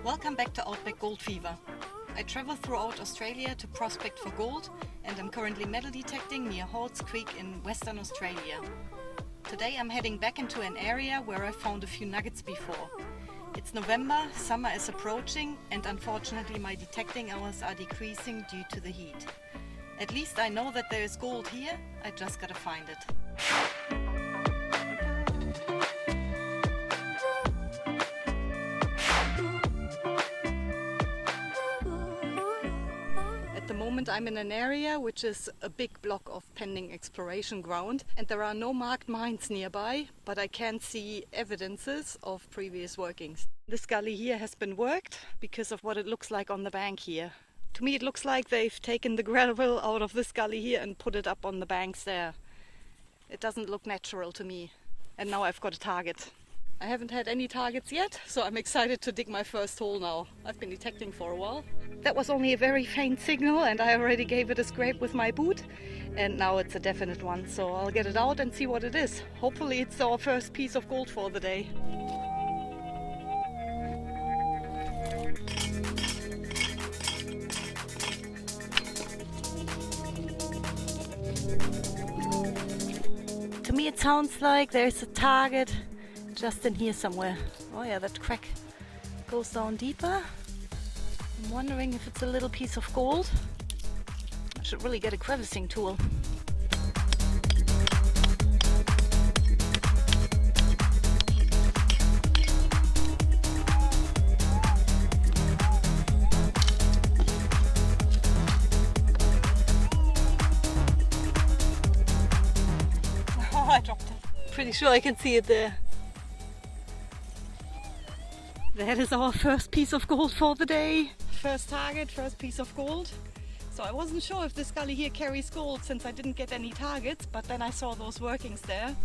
Welcome back to Outback Gold Fever. I travel throughout Australia to prospect for gold, and I'm currently metal detecting near Halls Creek in Western Australia. Today I'm heading back into an area where I found a few nuggets before. It's November, summer is approaching, and unfortunately my detecting hours are decreasing due to the heat. At least I know that there is gold here, I just gotta find it. At the moment I'm in an area which is a big block of pending exploration ground, and there are no marked mines nearby, but I can see evidences of previous workings. This gully here has been worked because of what it looks like on the bank here. To me it looks like they've taken the gravel out of this gully here and put it up on the banks there. It doesn't look natural to me. And now I've got a target. I haven't had any targets yet, so I'm excited to dig my first hole now. I've been detecting for a while. That was only a very faint signal and I already gave it a scrape with my boot. And now it's a definite one, so I'll get it out and see what it is. Hopefully it's our first piece of gold for the day. To me it sounds like there's a target just in here somewhere. Oh yeah, that crack goes down deeper. I'm wondering if it's a little piece of gold. I should really get a crevicing tool. Oh, I dropped it. Pretty sure I can see it there. That is our first piece of gold for the day. First target, first piece of gold. So I wasn't sure if this gully here carries gold since I didn't get any targets, but then I saw those workings there.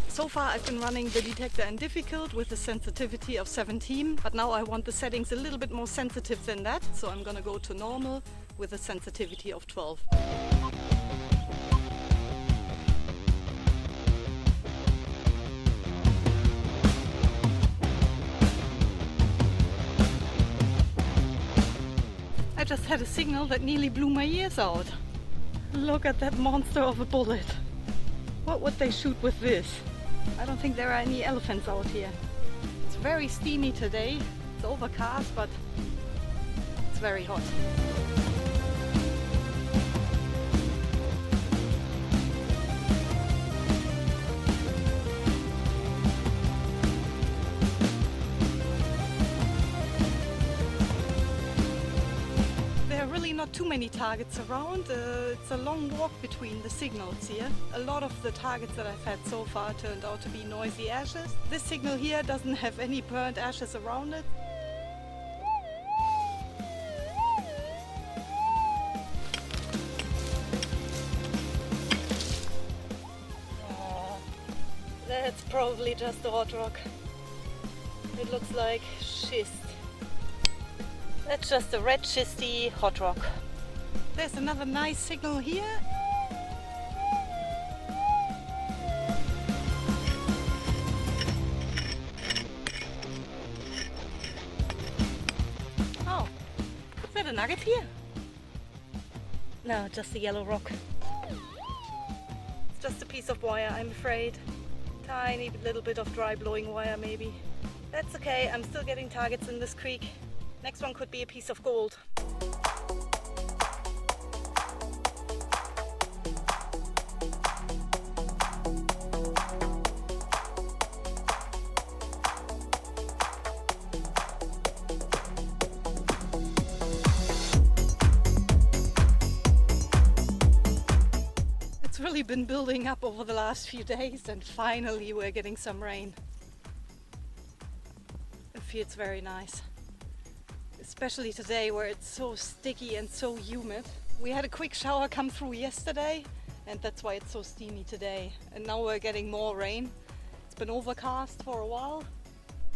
So far I've been running the detector in difficult with a sensitivity of 17, but now I want the settings a little bit more sensitive than that, so I'm gonna go to normal with a sensitivity of 12. I just had a signal that nearly blew my ears out. Look at that monster of a bullet. What would they shoot with this? I don't think there are any elephants out here. It's very steamy today. It's overcast, but it's very hot. Not too many targets around. It's a long walk between the signals here. A lot of the targets that I've had so far turned out to be noisy ashes. This signal here doesn't have any burnt ashes around it. That's probably just a hot rock. It looks like schist. That's just a red schisty hot rock. There's another nice signal here. Oh, is that a nugget here? No, just a yellow rock. It's just a piece of wire, I'm afraid. Tiny little bit of dry blowing wire maybe. That's okay, I'm still getting targets in this creek. Next one could be a piece of gold. It's really been building up over the last few days and finally we're getting some rain. It feels very nice. Especially today where it's so sticky and so humid. We had a quick shower come through yesterday and that's why it's so steamy today. And now we're getting more rain. It's been overcast for a while.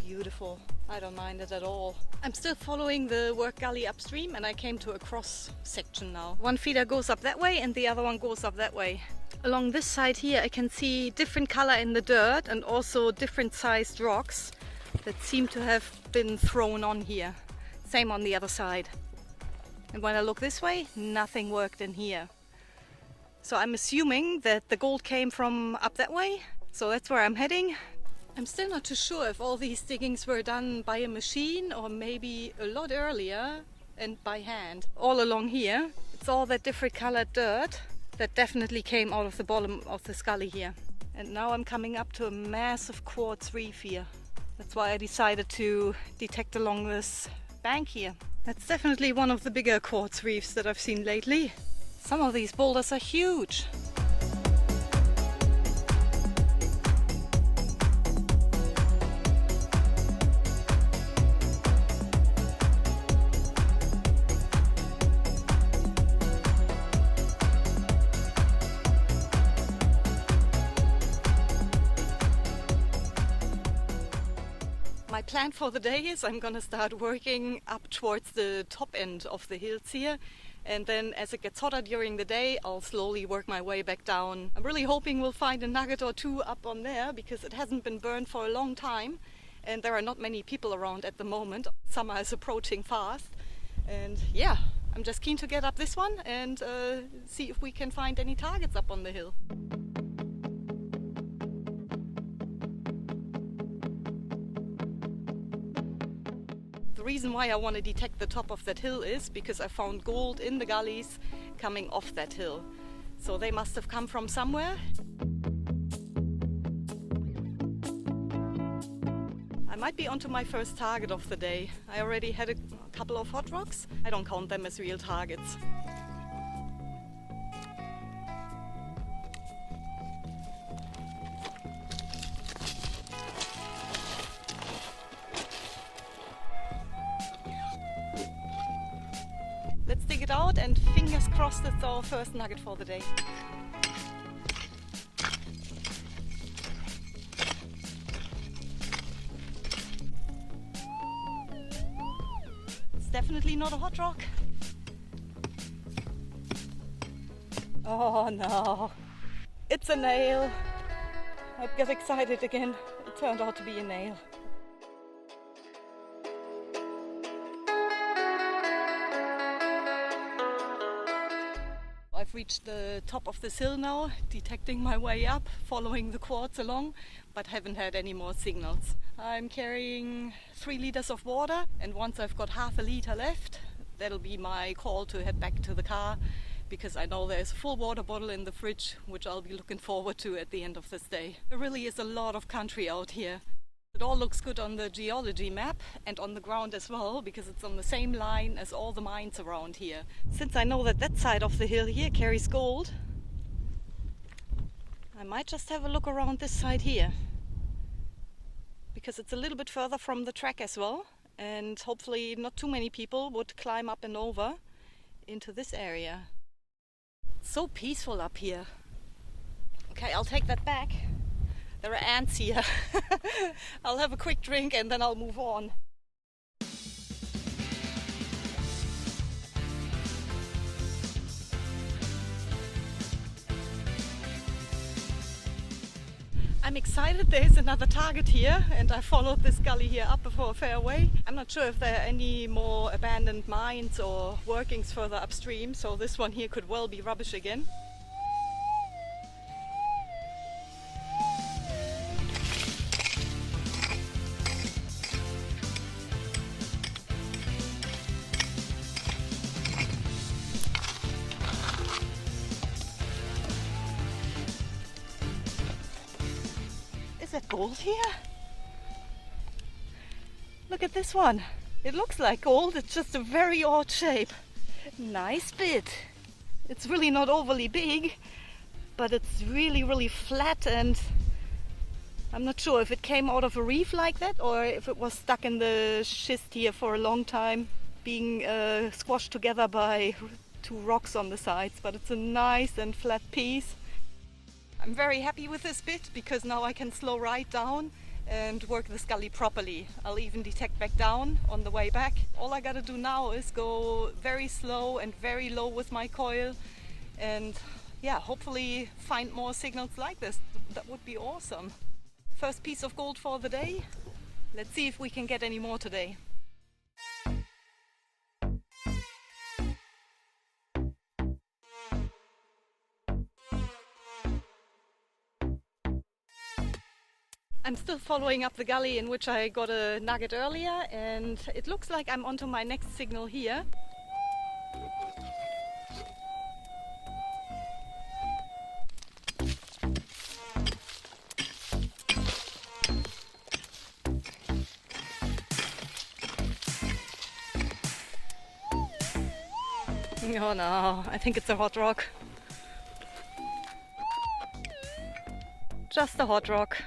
Beautiful. I don't mind it at all. I'm still following the work gully upstream and I came to a cross section now. One feeder goes up that way and the other one goes up that way. Along this side here I can see different color in the dirt and also different sized rocks. that seem to have been thrown on here. Same on the other side. And when I look this way, nothing worked in here. So I'm assuming that the gold came from up that way. So that's where I'm heading. I'm still not too sure if all these diggings were done by a machine or maybe a lot earlier and by hand. All along here, it's all that different colored dirt that definitely came out of the bottom of the scully here. And now I'm coming up to a massive quartz reef here. That's why I decided to detect along this bank here. That's definitely one of the bigger quartz reefs that I've seen lately. Some of these boulders are huge. My plan for the day is I'm gonna start working up towards the top end of the hills here, and then as it gets hotter during the day I'll slowly work my way back down. I'm really hoping we'll find a nugget or two up on there because it hasn't been burned for a long time and there are not many people around at the moment. Summer is approaching fast, and yeah, I'm just keen to get up this one and see if we can find any targets up on the hill. The reason why I want to detect the top of that hill is because I found gold in the gullies coming off that hill. So they must have come from somewhere. I might be onto my first target of the day. I already had a couple of hot rocks. I don't count them as real targets. Let's dig it out and fingers crossed it's our first nugget for the day. It's definitely not a hot rock. Oh no, it's a nail. I get excited again. It turned out to be a nail. I've reached the top of this hill now, detecting my way up, following the quartz along, but haven't had any more signals. I'm carrying 3 liters of water, and once I've got half a liter left, that'll be my call to head back to the car, because I know there's a full water bottle in the fridge, which I'll be looking forward to at the end of this day. There really is a lot of country out here. It all looks good on the geology map and on the ground as well, because it's on the same line as all the mines around here. Since I know that that side of the hill here carries gold, I might just have a look around this side here, because it's a little bit further from the track as well, and hopefully not too many people would climb up and over into this area. It's so peaceful up here. Okay, I'll take that back. There are ants here. I'll have a quick drink and then I'll move on. I'm excited there's another target here, and I followed this gully here up before a fairway. I'm not sure if there are any more abandoned mines or workings further upstream, so this one here could well be rubbish again. Is that gold here? Look at this one. It looks like gold, it's just a very odd shape. Nice bit. It's really not overly big, but it's really flat, and I'm not sure if it came out of a reef like that or if it was stuck in the schist here for a long time, being squashed together by 2 rocks on the sides, but it's a nice and flat piece. I'm very happy with this bit because now I can slow right down and work the scully properly. I'll even detect back down on the way back. All I gotta do now is go very slow and very low with my coil, and yeah, hopefully find more signals like this. That would be awesome. First piece of gold for the day. Let's see if we can get any more today. I'm still following up the gully in which I got a nugget earlier, and it looks like I'm onto my next signal here. Oh no, I think it's a hot rock. Just a hot rock.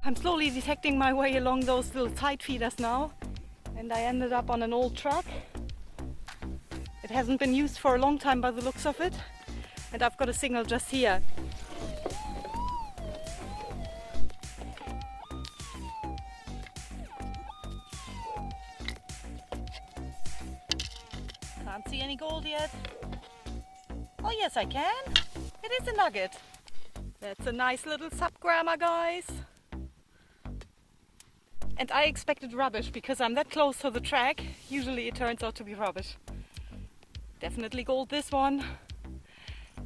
I'm slowly detecting my way along those little tide feeders now, and I ended up on an old track. It hasn't been used for a long time by the looks of it, and I've got a signal just here. Can't see any gold yet. Oh yes, I can. It is a nugget. That's a nice little subgrammer, guys. And I expected rubbish because I'm that close to the track. Usually it turns out to be rubbish. Definitely gold this one.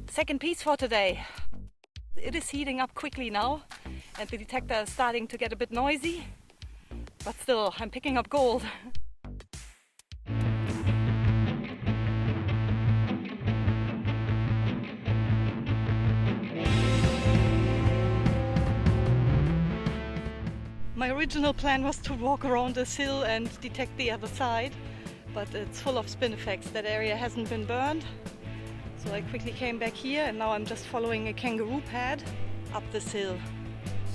Second piece for today. It is heating up quickly now and the detector is starting to get a bit noisy. But still, I'm picking up gold. My original plan was to walk around this hill and detect the other side, but it's full of spin effects. That area hasn't been burned. So I quickly came back here and now I'm just following a kangaroo pad up this hill.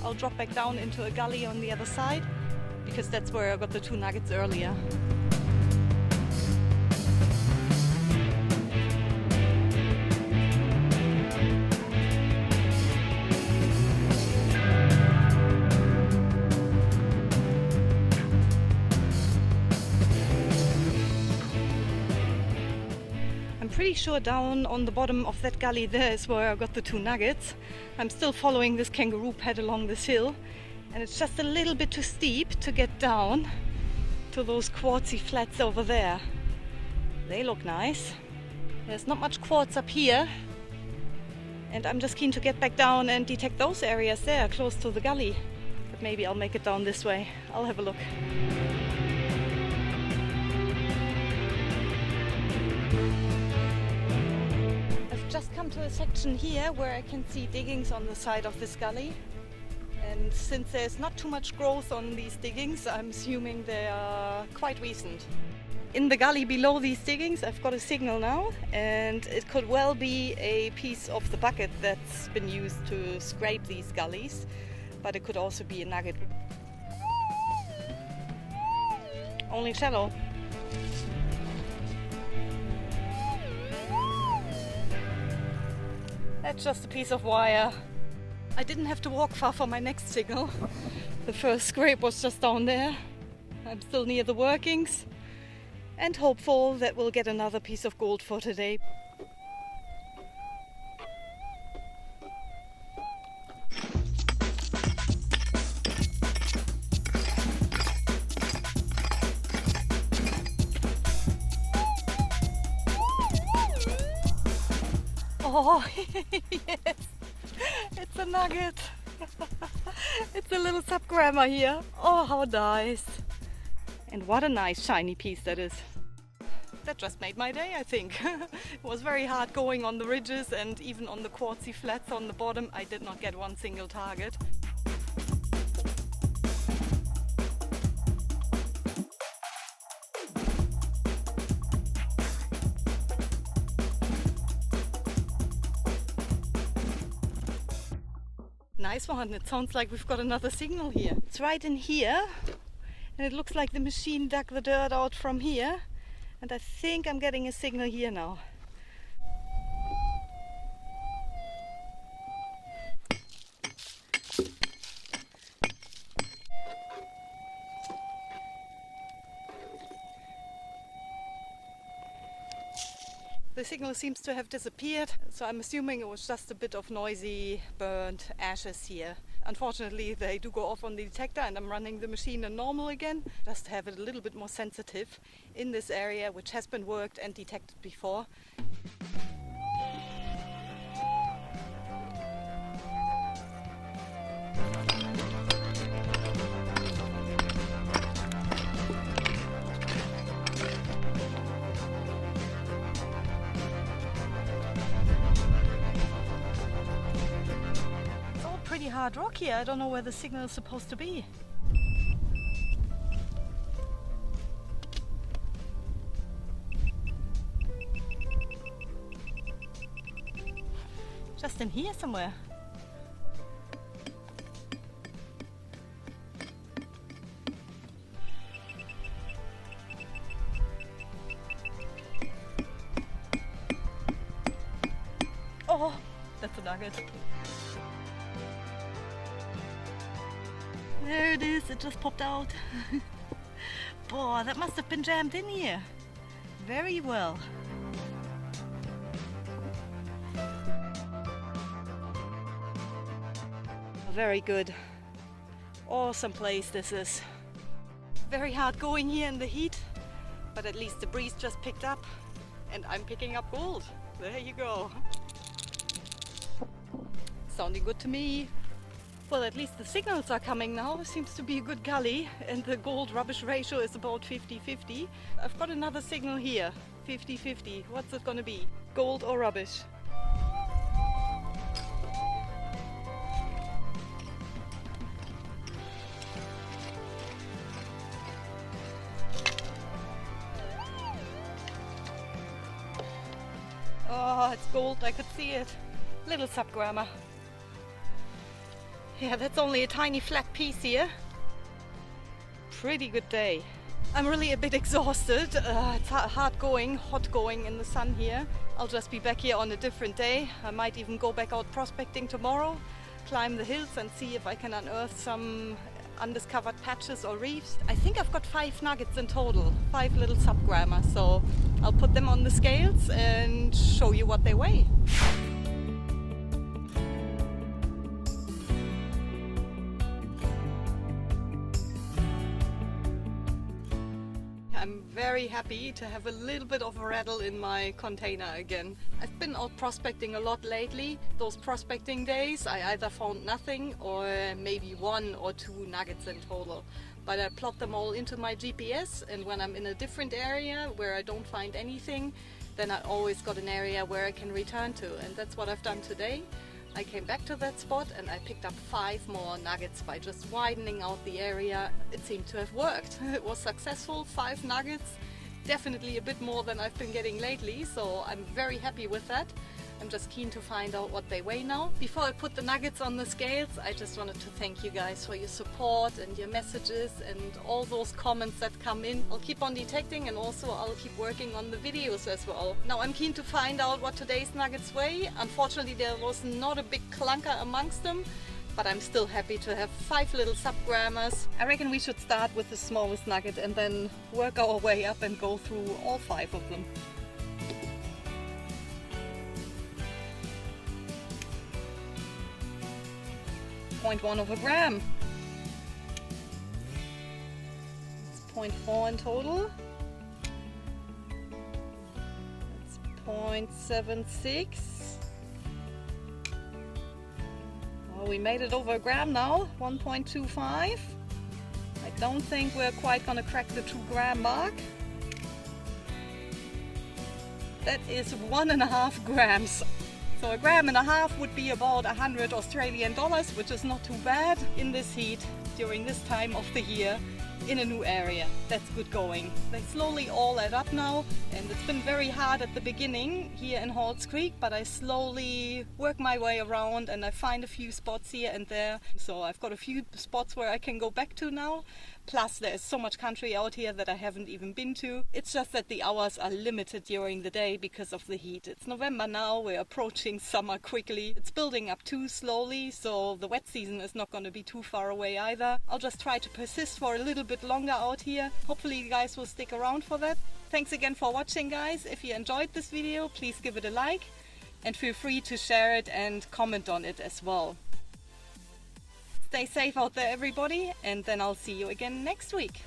I'll drop back down into a gully on the other side because that's where I got the 2 nuggets earlier. I'm pretty sure down on the bottom of that gully there is where I got the 2 nuggets. I'm still following this kangaroo pad along this hill, and it's just a little bit too steep to get down to those quartzy flats over there. They look nice. There's not much quartz up here, and I'm just keen to get back down and detect those areas there close to the gully. But maybe I'll make it down this way. I'll have a look. Just come to a section here where I can see diggings on the side of this gully, and since there's not too much growth on these diggings, I'm assuming they are quite recent. In the gully below these diggings I've got a signal now, and it could well be a piece of the bucket that's been used to scrape these gullies, but it could also be a nugget. Only shallow. That's just a piece of wire. I didn't have to walk far for my next signal. The first scrape was just down there. I'm still near the workings and hopeful that we'll get another piece of gold for today. Oh, yes, it's a nugget. It's a little subgrammer here. Oh, how nice. And what a nice shiny piece that is. That just made my day, I think. It was very hard going on the ridges, and even on the quartzy flats on the bottom I did not get one single target. Nice one. It sounds like we've got another signal here. It's right in here, and it looks like the machine dug the dirt out from here, and I think I'm getting a signal here now. The signal seems to have disappeared, so I'm assuming it was just a bit of noisy burnt ashes here. Unfortunately, they do go off on the detector and I'm running the machine in normal again, just to have it a little bit more sensitive in this area, which has been worked and detected before. Pretty hard rock here. I don't know where the signal is supposed to be. Just in here somewhere. Oh, that's a nugget. There it is, it just popped out. Boy, that must have been jammed in here. Very well. Very good. Awesome place this is. Very hard going here in the heat, but at least the breeze just picked up and I'm picking up gold. There you go. Sounding good to me. Well, at least the signals are coming now. Seems to be a good gully and the gold rubbish ratio is about 50-50. I've got another signal here, 50-50. What's it gonna be? Gold or rubbish? Oh, it's gold, I could see it. Little subgrammer. Yeah, that's only a tiny flat piece here. Pretty good day. I'm really a bit exhausted. It's hard going, hot going in the sun here. I'll just be back here on a different day. I might even go back out prospecting tomorrow, climb the hills and see if I can unearth some undiscovered patches or reefs. I think I've got 5 nuggets in total, 5 little subgrammer. So I'll put them on the scales and show you what they weigh. I'm very happy to have a little bit of a rattle in my container again. I've been out prospecting a lot lately. Those prospecting days I either found nothing or maybe 1 or 2 nuggets in total. But I plot them all into my GPS, and when I'm in a different area where I don't find anything, then I always got an area where I can return to, and that's what I've done today. I came back to that spot and I picked up 5 more nuggets by just widening out the area. It seemed to have worked. It was successful, 5 nuggets, definitely a bit more than I've been getting lately, so I'm very happy with that. I'm just keen to find out what they weigh now. Before I put the nuggets on the scales, I just wanted to thank you guys for your support and your messages and all those comments that come in. I'll keep on detecting and also I'll keep working on the videos as well. Now I'm keen to find out what today's nuggets weigh. Unfortunately there was not a big clunker amongst them, but I'm still happy to have 5 little subgrammers. I reckon we should start with the smallest nugget and then work our way up and go through all 5 of them. 0.1 of a gram. It's 0.4 in total. It's 0.76. Oh, we made it over a gram now, 1.25. I don't think we're quite gonna crack the 2 gram mark. That is 1.5 grams. So 1.5 grams would be about 100 Australian dollars, which is not too bad in this heat during this time of the year in a new area. That's good going. They slowly all add up now, and it's been very hard at the beginning here in Halls Creek, but I slowly work my way around and I find a few spots here and there. So I've got a few spots where I can go back to now. Plus there's so much country out here that I haven't even been to. It's just that the hours are limited during the day because of the heat. It's November now, we're approaching summer quickly. It's building up too slowly, so the wet season is not going to be too far away either. I'll just try to persist for a little bit longer out here. Hopefully you guys will stick around for that. Thanks again for watching, guys. If you enjoyed this video, please give it a like and feel free to share it and comment on it as well. Stay safe out there, everybody, and then I'll see you again next week.